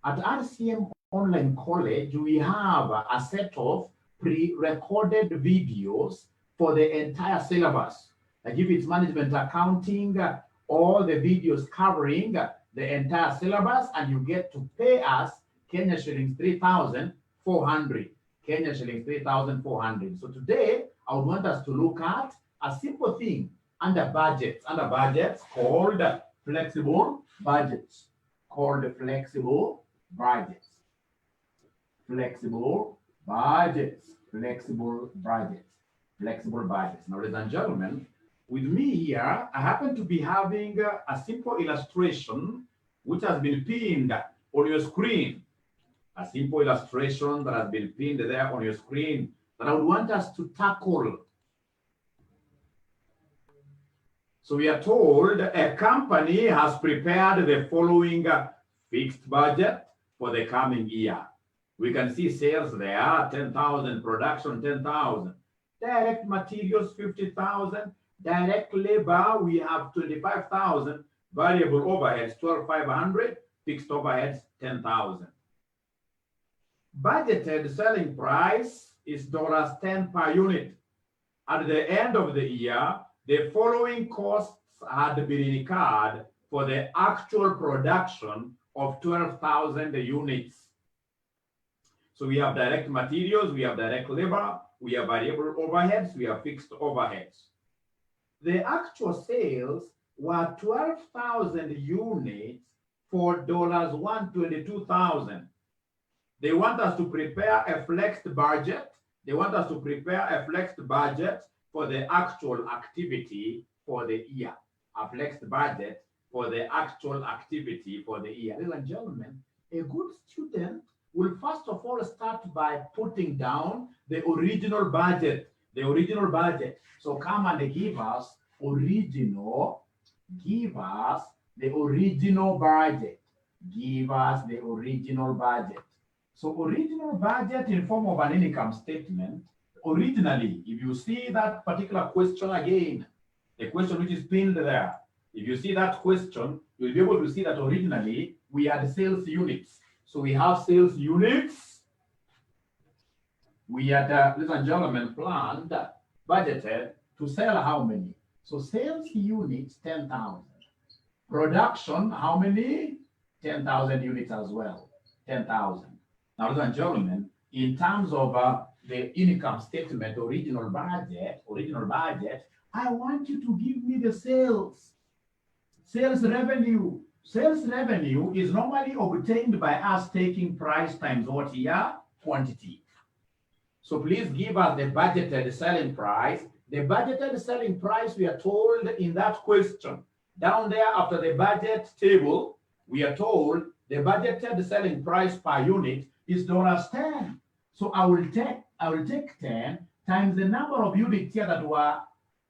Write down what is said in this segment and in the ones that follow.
At RCM Online College, we have a set of pre-recorded videos for the entire syllabus. Like if it's management accounting, all the videos covering the entire syllabus, and you get to pay us Kenya shillings 3,400. Kenya shillings 3,400. So today, I would want us to look at a simple thing under budgets called flexible budgets, called flexible budgets, flexible budgets, flexible budgets, flexible budgets. Now, ladies and gentlemen, with me here, I happen to be having a simple illustration which has been pinned on your screen. A simple illustration that has been pinned there on your screen that I would want us to tackle. So we are told a company has prepared the following fixed budget for the coming year. We can see sales there, 10,000, production 10,000, direct materials 50,000, direct labor we have 25,000, variable overheads 12,500, fixed overheads 10,000. Budgeted selling price is $10 per unit. At the end of the year, the following costs had been incurred for the actual production of 12,000 units. So we have direct materials, we have direct labor, we have variable overheads, we have fixed overheads. The actual sales were 12,000 units for $122,000. They want us to prepare a flexed budget. They want us to prepare a flexed budget for the actual activity for the year. A flexed budget for the actual activity for the year. Ladies and gentlemen, a good student will first of all start by putting down the original budget. The original budget. So come and give us the original budget. Give us the original budget. So original budget in form of an income statement. Originally, if you see that particular question again, the question which is pinned there, if you see that question, you'll be able to see that originally we had sales units. So we have sales units. We had, ladies and gentlemen, planned, budgeted to sell how many? So sales units, 10,000. Production, how many? 10,000 units as well, 10,000. Now, ladies and gentlemen, in terms of the income statement, original budget, I want you to give me the sales revenue. Sales revenue is normally obtained by us taking price times what here? Quantity. So please give us the budgeted selling price. The budgeted selling price, we are told in that question, down there after the budget table, we are told the budgeted selling price per unit is $10. So I will take 10 times the number of units here that were,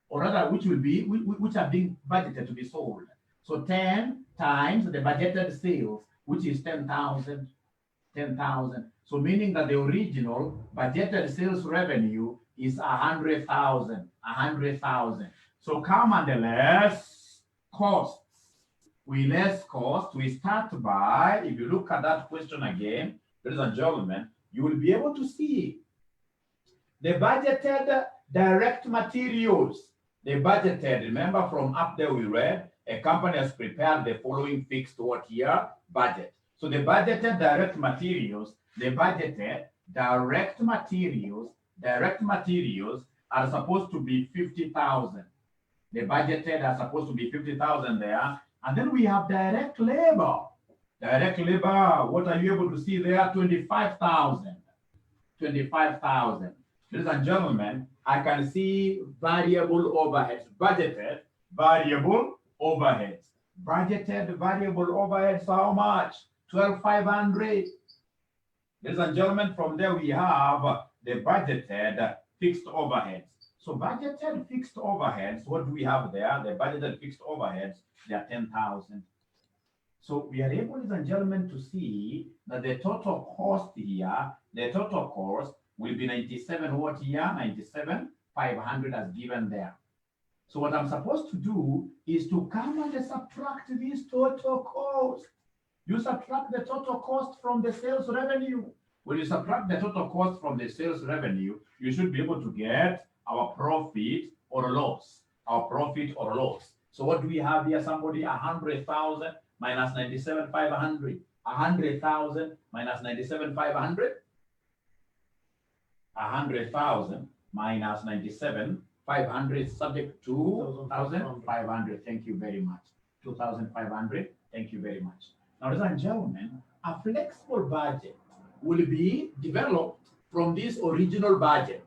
or rather, which are being budgeted to be sold. So 10 times the budgeted sales, which is 10,000. So meaning that the original budgeted sales revenue is 100,000. So come and less costs. We less cost. We start by, if you look at that question again, ladies and gentlemen, you will be able to see the budgeted direct materials. The budgeted, remember from up there we read, a company has prepared the following fixed what year budget. So the budgeted direct materials are supposed to be 50,000. The budgeted are supposed to be 50,000 there. And then we have direct labor. Direct labor, what are you able to see there? 25,000. 25,000. Ladies and gentlemen, I can see variable overheads, budgeted variable overheads. Budgeted variable overheads, how much? 12,500. Ladies and gentlemen, from there we have the budgeted fixed overheads. So budgeted fixed overheads, what do we have there? The budgeted fixed overheads, they are 10,000. So we are able, ladies and gentlemen, to see that the total cost here, the total cost will be 97 what here? 97,500 as given there. So what I'm supposed to do is to come and subtract this total cost. You subtract the total cost from the sales revenue. When you subtract the total cost from the sales revenue, you should be able to get our profit or loss. Our profit or loss. So what do we have here? Somebody 100,000 minus 97,500. 100,000 minus 97,500. 100,000 minus 97,500 subject to 2,500. Thank you very much. 2,500. Thank you very much. Now, ladies and gentlemen, a flexible budget will be developed from this original budget.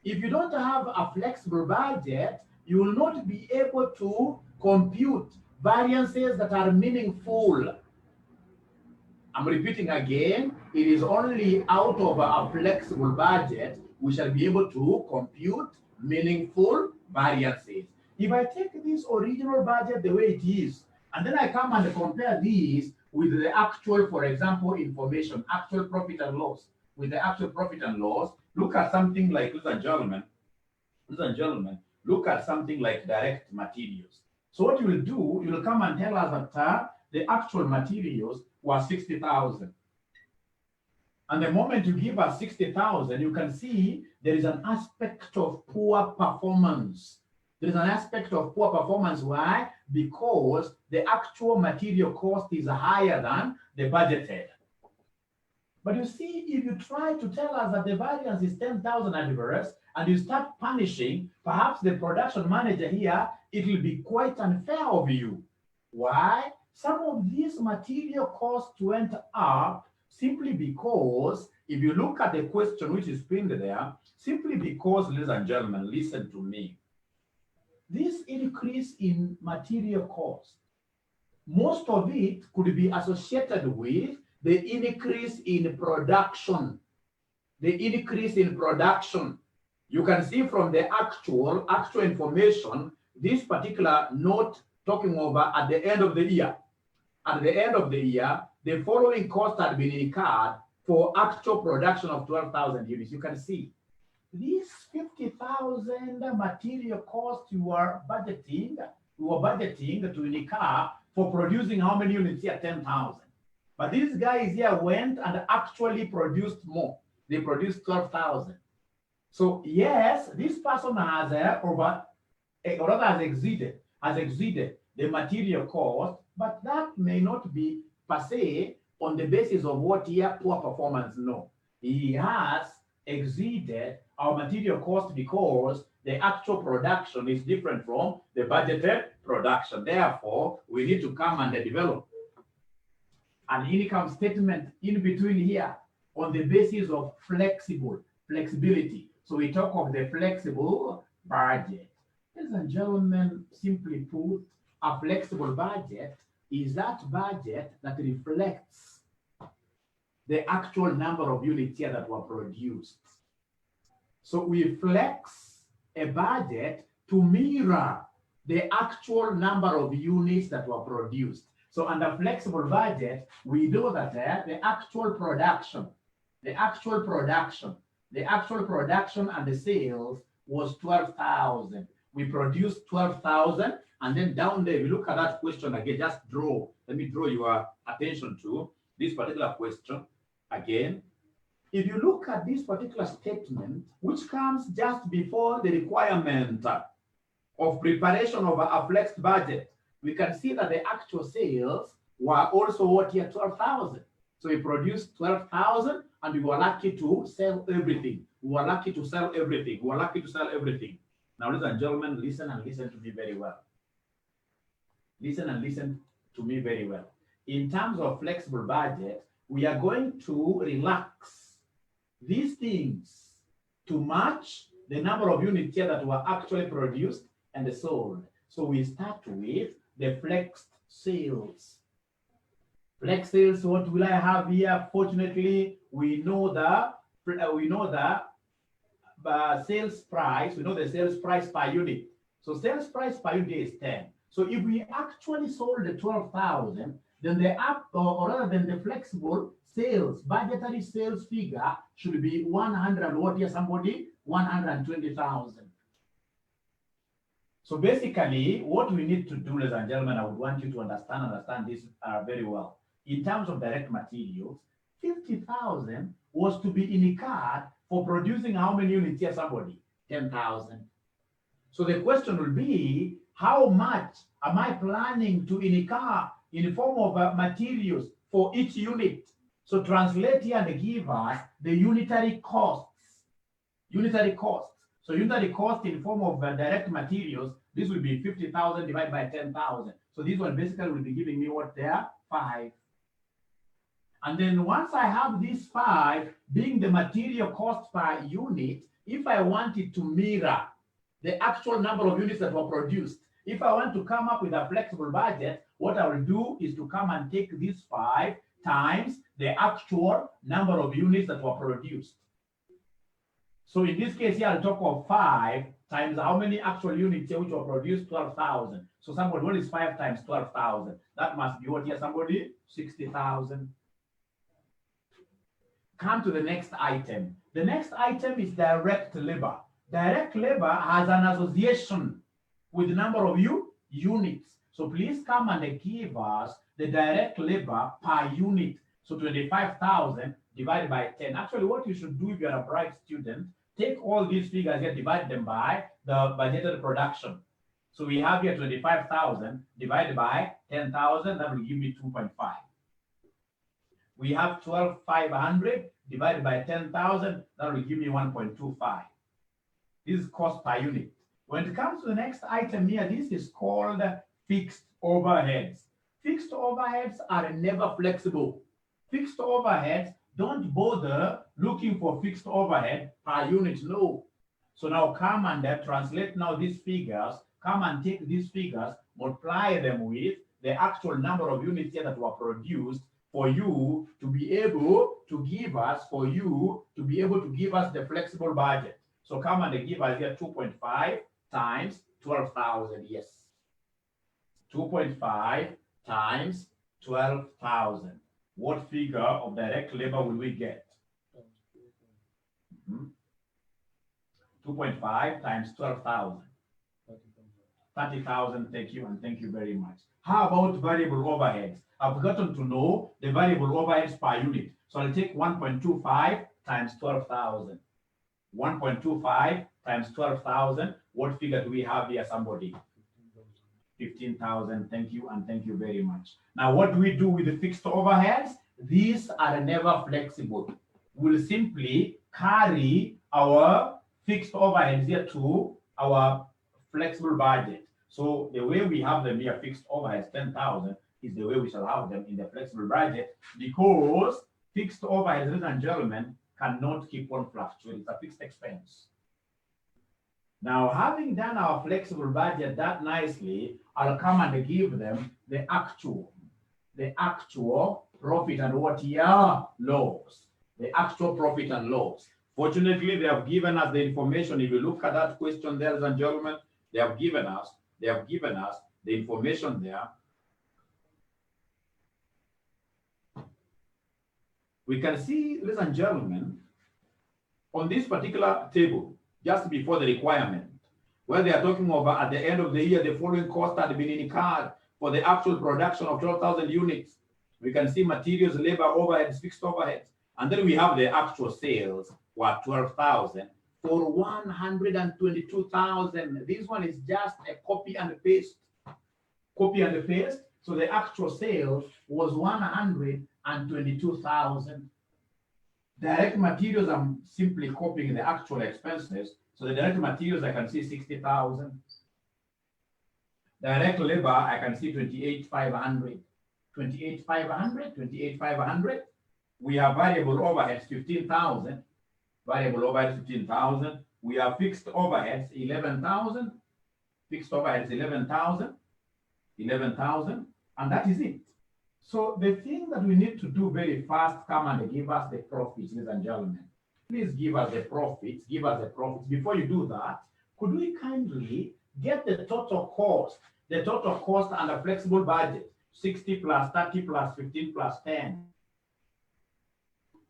If you don't have a flexible budget, you will not be able to compute variances that are meaningful. I'm repeating again, it is only out of a flexible budget we shall be able to compute meaningful variances. If I take this original budget the way it is, and then I come and compare these with the actual, for example, information, actual profit and loss, with the actual profit and loss, look at something like, ladies and gentlemen, look at something like direct materials. So what you will do, you will come and tell us that the actual materials was 60,000. And the moment you give us 60,000, you can see there is an aspect of poor performance. There is an aspect of poor performance. Why? Because the actual material cost is higher than the budgeted. But you see, if you try to tell us that the variance is 10,000 adverse, and you start punishing perhaps the production manager here, it will be quite unfair of you. Why? Some of these material costs went up simply because, if you look at the question which is pinned there, simply because, ladies and gentlemen, listen to me. This increase in material cost, most of it could be associated with the increase in production. The increase in production. You can see from the actual information, this particular note talking over at the end of the year. At the end of the year, the following costs had been incurred for actual production of 12,000 units. You can see these 50,000 material costs you were budgeting to incur for producing how many units here? 10,000. But these guys here went and actually produced more. They produced 12,000. So yes, this person has has exceeded the material cost, but that may not be per se on the basis of what here poor performance. No, he has exceeded our material cost because the actual production is different from the budgeted production. Therefore, we need to come and develop an income statement in between here on the basis of flexibility. So we talk of the flexible budget. Ladies and gentlemen, simply put, a flexible budget is that budget that reflects the actual number of units here that were produced. So we flex a budget to mirror the actual number of units that were produced. So under flexible budget, we know that the actual production and the sales was 12,000. We produced 12,000, and then down there, if you look at that question again, let me draw your attention to this particular question again. If you look at this particular statement, which comes just before the requirement of preparation of a flexed budget, we can see that the actual sales were also what here? 12,000. So we produced 12,000, and we were lucky to sell everything. Now, ladies and gentlemen, listen and listen to me very well. In terms of flexible budget, we are going to relax these things to match the number of units here that were actually produced and sold. So we start with the flexed sales. Flex sales, what will I have here? Fortunately, we know the sales price. We know the sales price per unit. So sales price per unit is 10. So if we actually sold the 12,000, then the flexible sales, budgetary sales figure should be 120,000. So basically, what we need to do, ladies and gentlemen, I would want you to understand this very well. in terms of direct materials, 50,000 was to be incurred for producing how many units here, somebody? 10,000. So the question will be, how much am I planning to incur in the form of materials for each unit? So translate here and give us the unitary costs. Unitary costs. So unitary cost in form of direct materials, this will be 50,000 divided by 10,000. So this one basically will be giving me what there? 5. And then once I have these 5 being the material cost per unit, if I want it to mirror the actual number of units that were produced, if I want to come up with a flexible budget, what I will do is to come and take these 5 times the actual number of units that were produced. So in this case here, I'll talk of 5 times how many actual units here which were produced? 12,000. So somebody, what is 5 times 12,000? That must be what here, somebody? 60,000. Come to the next item. The next item is direct labor. Direct labor has an association with the number of units. So please come and give us the direct labor per unit. So 25,000 divided by 10. Actually, what you should do if you're a bright student, take all these figures here, divide them by the budgeted production. So we have here 25,000 divided by 10,000, that will give me 2.5. We have 12,500 divided by 10,000, that will give me 1.25. This is cost per unit. When it comes to the next item here, this is called fixed overheads. Fixed overheads are never flexible. Fixed overheads, don't bother looking for fixed overhead per unit, no. So now come and translate now these figures, come and take these figures, multiply them with the actual number of units here that were produced for you to be able to give us, the flexible budget. So come and give us here 2.5 times 12,000, yes. 2.5 times 12,000. What figure of direct labor will we get? 2.5 times 12,000. 30,000, thank you, and thank you very much. How about variable overheads? I've gotten to know the variable overheads per unit. So I'll take 1.25 times 12,000. 1.25 times 12,000. What figure do we have here, somebody? 15,000. Thank you, and thank you very much. Now, what do we do with the fixed overheads? These are never flexible. We'll simply carry our fixed overheads here to our flexible budget. So the way we have them here, fixed overheads 10,000, is the way we shall have them in the flexible budget, because fixed overheads, ladies and gentlemen, cannot keep on fluctuating. It's a fixed expense. Now, having done our flexible budget that nicely, I'll come and give them the actual profit and what year loss. The actual profit and loss. Fortunately, they have given us the information. If you look at that question there, ladies and gentlemen, they have given us the information there. We can see, ladies and gentlemen, on this particular table, just before the requirement, where they are talking about at the end of the year, the following costs had been incurred for the actual production of 12,000 units. We can see materials, labor, overheads, fixed overheads. And then we have the actual sales were 12,000 for 122,000. This one is just a copy and paste. Copy and paste. So the actual sales was 122,000. Direct materials, I'm simply copying the actual expenses. So the direct materials, I can see 60,000. Direct labor, I can see 28,500. 28,500, 28,500. We have variable overheads, 15,000. Variable overheads, 15,000. We have fixed overheads, 11,000. Fixed overheads, 11,000. 11,000. And that is it. So the thing that we need to do very fast, come and give us the profits, ladies and gentlemen. Please give us the profits, give us the profits. Before you do that, could we kindly get the total cost and a flexible budget? 60 plus 30 plus 15 plus 10.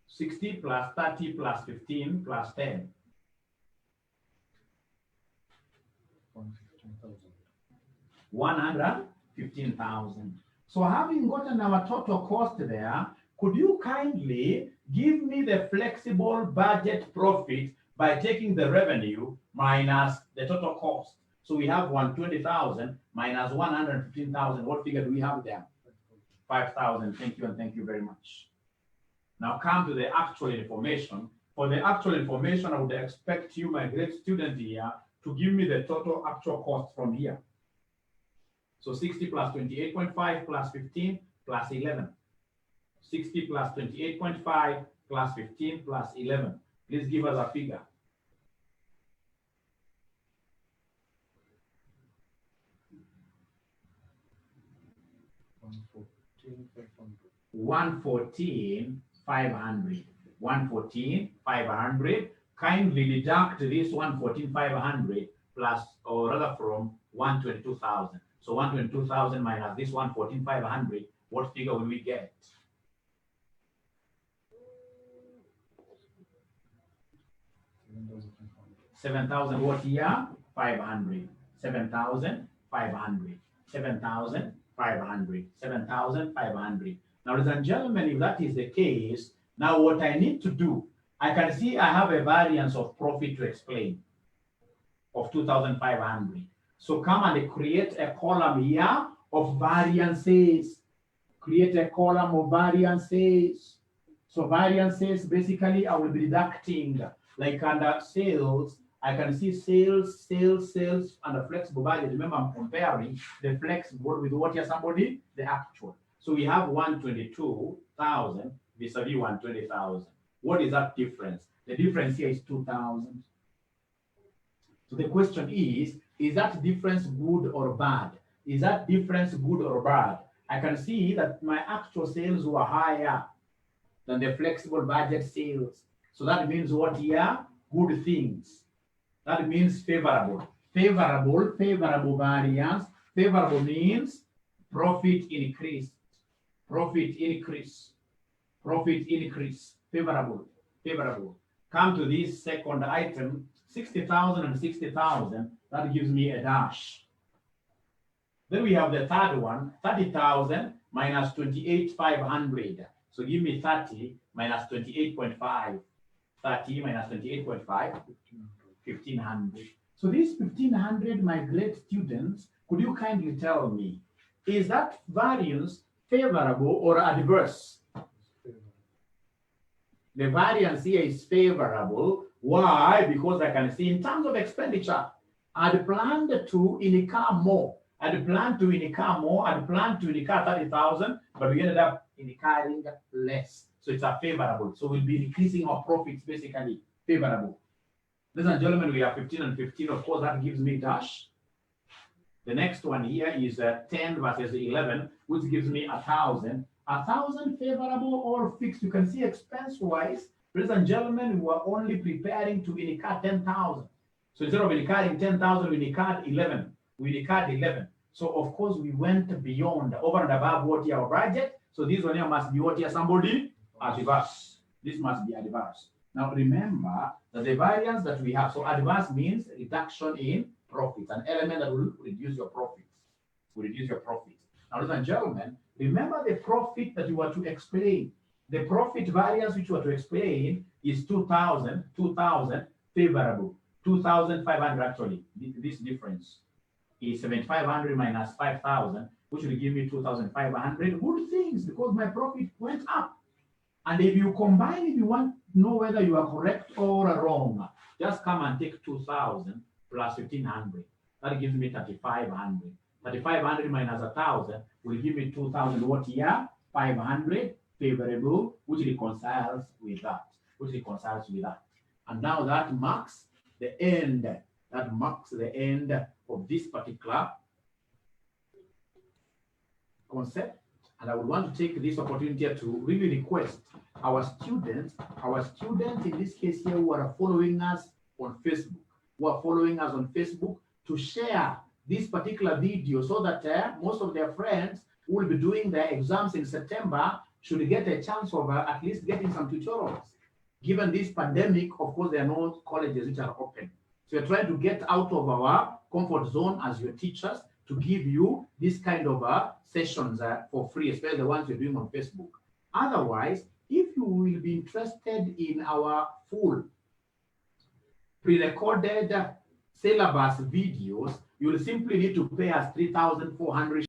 60 plus 30 plus 15 plus 10. 115,000. So having gotten our total cost there, could you kindly give me the flexible budget profit by taking the revenue minus the total cost? So we have 120,000 minus 115,000. What figure do we have there? 5,000. Thank you, and thank you very much. Now come to the actual information. For the actual information, I would expect you, my great student here, to give me the total actual cost from here. So 60 plus 28.5 plus 15 plus 11. 60 plus 28.5 plus 15 plus 11. Please give us a figure. 114,500. 114,500. Kindly deduct this 114,500 plus, or rather from 122,000. So 122,000 minus this 114,500, what figure will we get? 7,000 what here? 500. 7,500. 7,500. 7,500. Now, ladies and gentlemen, if that is the case, now what I need to do, I can see I have a variance of profit to explain of 2,500. So come and create a column here of variances. Create a column of variances. So variances, basically, I will be deducting, like under sales, I can see sales, and a flexible budget. Remember, I'm comparing the flexible with what here, somebody? The actual. So we have 122,000 vis-a-vis 120,000. What is that difference? The difference here is 2,000. So the question is that difference good or bad? Is that difference good or bad? I can see that my actual sales were higher than the flexible budget sales. So that means what here? Good things. That means favorable. Favorable variance. Favorable means profit increase. Profit increase. Profit increase. Favorable. Come to this second item, 60,000 and 60,000. That gives me a dash. Then we have the third one, 30,000 minus 28,500. So give me 30 minus 28.5. 30 minus 28.5, 1,500. So this 1,500, my great students, could you kindly tell me, is that variance favorable or adverse? The variance here is favorable. Why? Because I can see in terms of expenditure, I'd planned to incur more. I'd planned to incur 30,000, but we ended up incurring less. So it's a favorable. So we'll be increasing our profits, basically favorable. Ladies and gentlemen, we have 15 and 15. Of course, that gives me dash. The next one here is 10 versus 11, which gives me 1,000. 1,000 favorable or fixed. You can see expense-wise, ladies and gentlemen, we were only preparing to incur 10,000. So instead of incurring 10,000, we incurred 11. So of course, we went beyond, over and above what our budget. So this one here must be what here, somebody? Adverse. This must be adverse. Now remember that the variance that we have, so adverse means reduction in profits, an element that will reduce your profits. Now, ladies and gentlemen, remember the profit that you were to explain. The profit variance which you were to explain is 2,000 favorable. 2,500 actually. This difference is 7,500 minus 5,000, which will give me 2,500. Good things, because my profit went up. And if you combine, if you want to know whether you are correct or wrong, just come and take 2,000 plus 1,500. That gives me 3,500. 3,500 minus 1,000 will give me 2,000 what here? 500 favorable, which reconciles with that. And now that marks the end. Of this particular concept. And I would want to take this opportunity to really request our students in this case here who are following us on Facebook, to share this particular video so that most of their friends who will be doing their exams in September should get a chance of at least getting some tutorials. Given this pandemic, of course, there are no colleges which are open. So we're trying to get out of our comfort zone as your teachers to give you this kind of sessions for free, especially the ones you're doing on Facebook. Otherwise, if you will be interested in our full pre-recorded syllabus videos, you will simply need to pay us 3,400